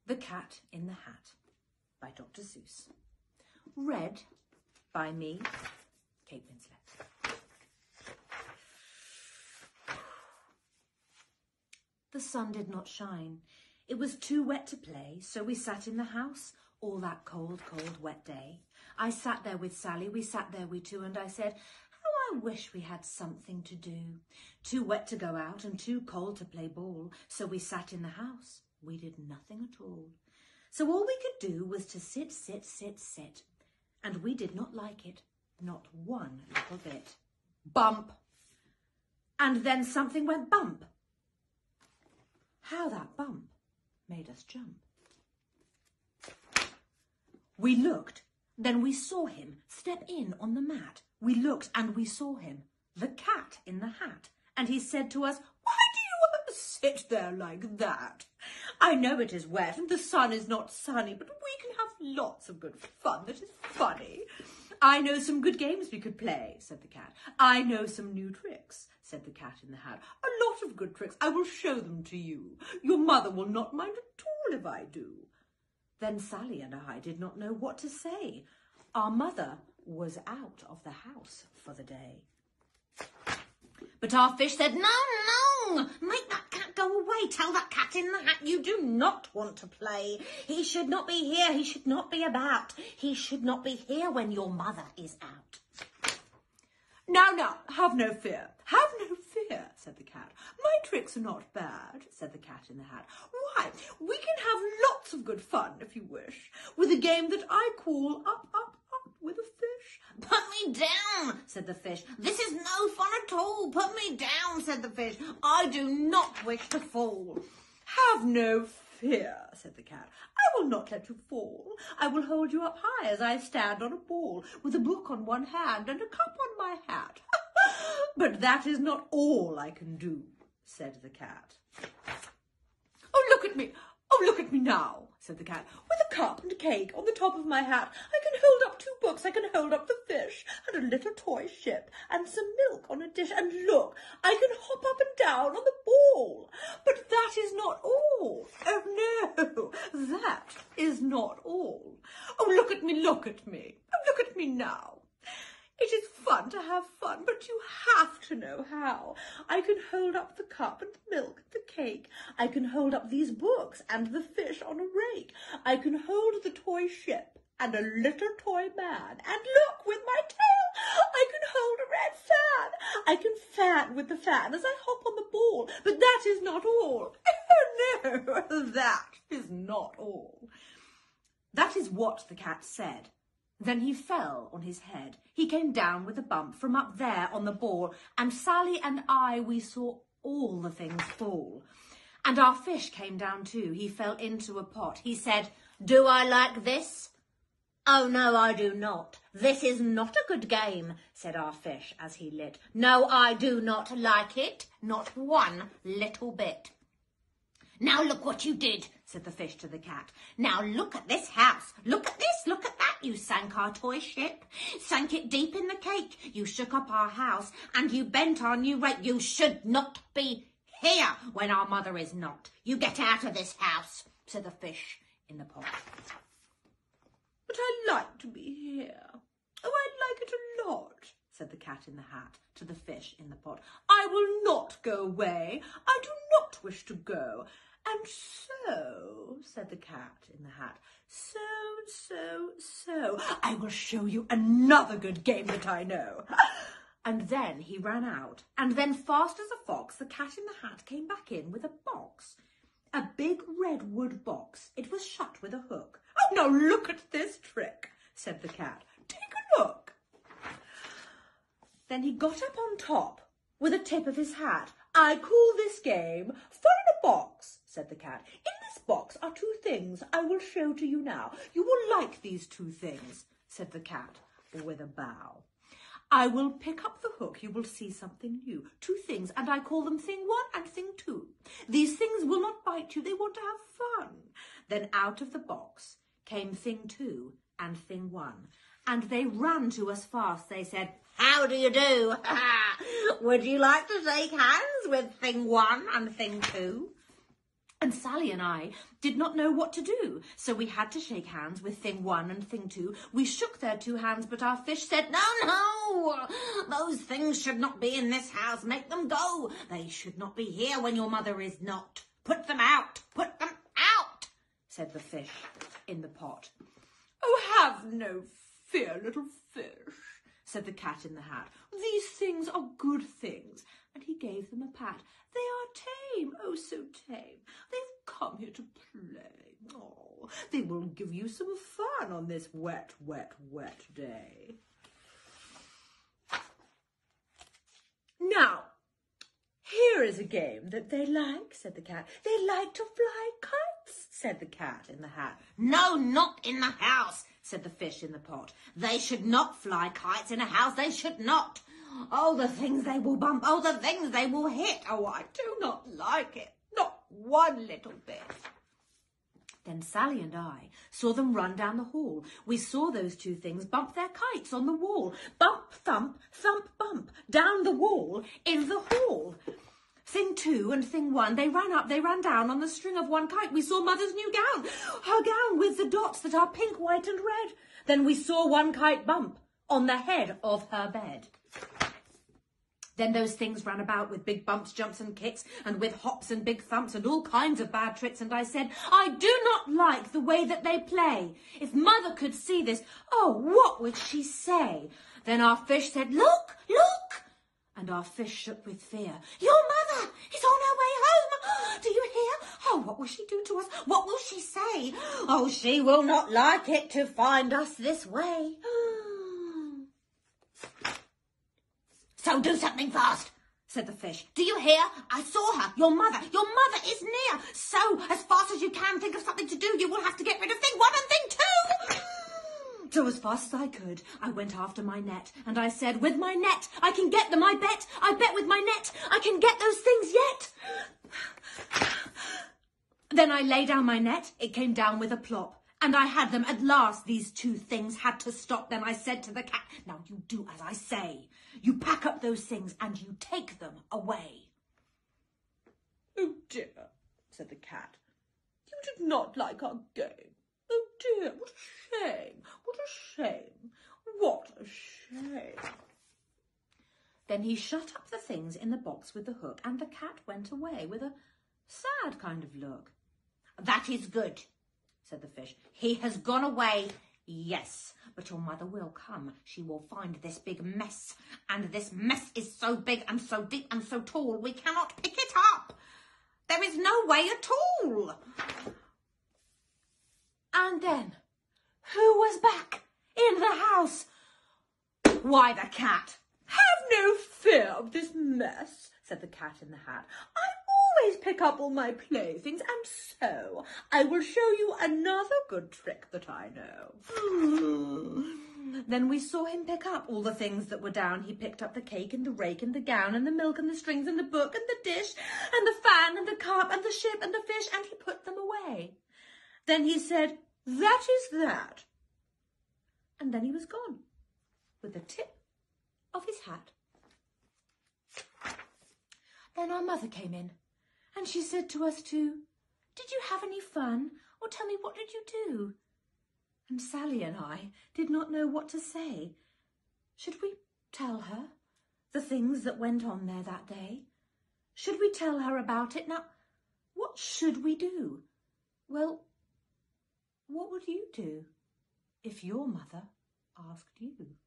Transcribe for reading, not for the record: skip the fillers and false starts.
The Cat in the Hat by Dr. Seuss. Read by me, Kate Winslet. The sun did not shine. It was too wet to play, so we sat in the house all that cold, cold, wet day. I sat there with Sally, we sat there we two, and I said, how I wish we had something to do. Too wet to go out and too cold to play ball, so we sat in the house. We did nothing at all. So all we could do was to sit, sit, sit, sit. And we did not like it, not one little bit. Bump! And then something went bump. How that bump made us jump. We looked, then we saw him step in on the mat. We looked and we saw him, the cat in the hat. And he said to us, why do you sit there like that? I know it is wet and the sun is not sunny, but we can have lots of good fun that is funny. I know some good games we could play, said the cat. I know some new tricks, said the cat in the hat. A lot of good tricks. I will show them to you. Your mother will not mind at all if I do. Then Sally and I did not know what to say. Our mother was out of the house for the day. But our fish said, no, make that cat go away. Tell that cat in the hat you do not want to play. He should not be here. He should not be about. He should not be here when your mother is out. Now, have no fear. Have no fear, said the cat. My tricks are not bad, said the cat in the hat. Why, we can have lots of good fun, if you wish, with a game that I call Up, Up, Up with a Fish. Put me down, said the fish. This is no fun at all. Put me down, said the fish. I do not wish to fall. Have no fear, said the cat. I will not let you fall. I will hold you up high as I stand on a ball, with a book on one hand and a cup on my hat. But that is not all I can do, said the cat. Oh, look at me. Oh, look at me now, said the cat. With a cup and cake on the top of my hat, I can hold up 2 books, I can hold up the fish, and a little toy ship, and some milk on a dish, and look, I can hop up and down on the ball. But that is not all. Oh, no, that is not all. Oh, look at me, look at me. Oh, look at me now. It is fun to have fun, but you have to know how. I can hold up the cup and the milk, the cake. I can hold up these books and the fish on a rake. I can hold the toy ship and a little toy man. And look, with my tail, I can hold a red fan. I can fan with the fan as I hop on the ball. But that is not all. Oh, no, that is not all. That is what the cat said. Then he fell on his head. He came down with a bump from up there on the ball, and Sally and I, we saw all the things fall. And our fish came down too. He fell into a pot. He said, do I like this? Oh, no, I do not. This is not a good game, said our fish as he lit. No, I do not like it, not one little bit. Now look what you did, said the fish to the cat. Now look at this house. Look at this, look at that. You sank our toy ship, sank it deep in the cake. You shook up our house and you bent our new rake. You should not be here when our mother is not. You get out of this house, said the fish in the pot. But I like to be here. Oh, I like it a lot, said the cat in the hat to the fish in the pot. I will not go away. I do not wish to go. And so, said the cat in the hat, so, I will show you another good game that I know. And then he ran out, and then fast as a fox, the cat in the hat came back in with a box. A big red wood box. It was shut with a hook. Oh, now look at this trick, said the cat. Take a look. Then he got up on top with a tip of his hat. I call this game Fun in a Box, said the cat. In this box are 2 things I will show to you now. You will like these 2 things, said the cat with a bow. I will pick up the hook. You will see something new. 2 things, and I call them thing 1 and thing 2. These things will not bite you. They want to have fun. Then out of the box came thing 2 and thing 1. And they ran to us fast. They said, how do you do? Would you like to shake hands with thing 1 and thing 2? And Sally and I did not know what to do, so we had to shake hands with thing 1 and thing 2. We shook their 2 hands, but our fish said, "No, those things should not be in this house. Make them go. They should not be here when your mother is not. Put them out, put them out," said the fish in the pot. "Oh, have no fear, little fish," said the cat in the hat. "These things are good things." And he gave them a pat. "They are tame, oh so tame. They've come here to play. Oh, they will give you some fun on this wet, wet, wet day." "Now, here is a game that they like," said the cat. "They like to fly kites," said the cat in the hat. "No, not in the house," said the fish in the pot. "They should not fly kites in a house. They should not. Oh, the things they will bump. Oh, the things they will hit. Oh, I do not like it. Not one little bit." Then Sally and I saw them run down the hall. We saw those 2 things bump their kites on the wall. Bump, thump, thump, bump, down the wall in the hall. Thing 2 and thing 1, they ran up, they ran down on the string of one kite. We saw Mother's new gown, her gown with the dots that are pink, white and red. Then we saw one kite bump on the head of her bed. Then those things ran about with big bumps, jumps and kicks, and with hops and big thumps and all kinds of bad tricks. And I said, "I do not like the way that they play. If Mother could see this, oh, what would she say?" Then our fish said, "Look, look!" And our fish shook with fear. "Your mother is on her way home. Do you hear? Oh, what will she do to us? What will she say? Oh, she will not like it to find us this way. So do something fast," said the fish. "Do you hear? I saw her. Your mother is near. So, as fast as you can, think of something to do. You will have to get rid of thing 1 and thing 2. So as fast as I could, I went after my net, and I said, "With my net, I can get them, I bet. I bet with my net, I can get those things yet." Then I lay down my net. It came down with a plop. And I had them. At last, these 2 things had to stop. Then I said to the cat, "Now you do as I say. You pack up those things and you take them away." "Oh dear," said the cat. "You did not like our game. Oh dear, what a shame, what a shame, what a shame." Then he shut up the things in the box with the hook, and the cat went away with a sad kind of look. "That is good," said the fish. "He has gone away, yes, but your mother will come. She will find this big mess, and this mess is so big and so deep and so tall, we cannot pick it up. There is no way at all." And then, who was back in the house? Why, the cat. "Have no fear of this mess," said the cat in the hat. "I always pick up all my playthings, and so I will show you another good trick that I know." Then we saw him pick up all the things that were down. He picked up the cake and the rake and the gown and the milk and the strings and the book and the dish and the fan and the cup and the ship and the fish, and he put them away. Then he said, "That is that." And then he was gone with the tip of his hat. Then our mother came in, and she said to us 2, "Did you have any fun? Or tell me, what did you do?" And Sally and I did not know what to say. Should we tell her the things that went on there that day? Should we tell her about it? Now, what should we do? Well, what would you do if your mother asked you?